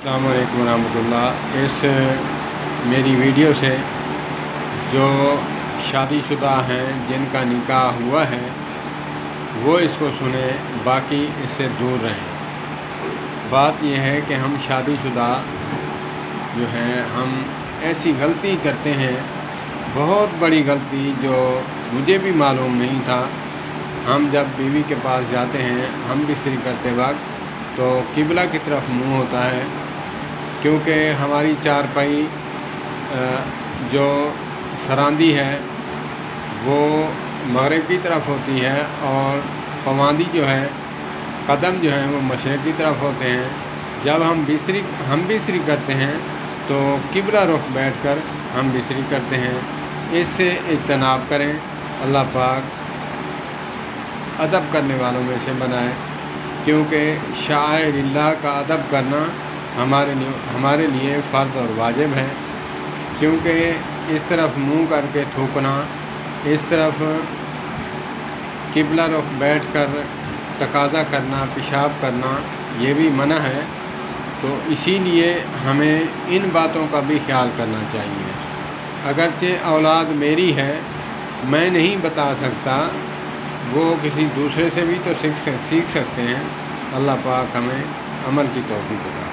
السلام علیکم ورحمۃ اللہ۔ اس میری ویڈیو سے جو شادی شدہ ہیں جن کا نکاح ہوا ہے وہ اس کو سنیں، باقی اس سے دور رہیں۔ بات یہ ہے کہ ہم شادی شدہ جو ہیں ہم ایسی غلطی کرتے ہیں، بہت بڑی غلطی جو مجھے بھی معلوم نہیں تھا۔ ہم جب بیوی کے پاس جاتے ہیں ہم بستری کرتے وقت تو قبلہ کی طرف منہ ہوتا ہے، کیونکہ ہماری چارپائی جو سراندی ہے وہ مغرب کی طرف ہوتی ہے اور پماندی جو ہے قدم جو ہیں وہ مشرق کی طرف ہوتے ہیں۔ جب ہم بستری کرتے ہیں تو قبلہ رخ بیٹھ کر ہم بستری کرتے ہیں۔ اس سے اجتناب کریں، اللہ پاک ادب کرنے والوں میں سے بنائے، کیونکہ شعائر اللہ کا ادب کرنا ہمارے لیے فرض اور واجب ہے۔ کیونکہ اس طرف منہ کر کے تھوکنا، اس طرف قبلہ رخ بیٹھ کر تقاضا کرنا، پیشاب کرنا، یہ بھی منع ہے۔ تو اسی لیے ہمیں ان باتوں کا بھی خیال کرنا چاہیے۔ اگرچہ اولاد میری ہے، میں نہیں بتا سکتا، وہ کسی دوسرے سے بھی تو سیکھ سکتے ہیں۔ اللہ پاک ہمیں عمل کی توفیق دے۔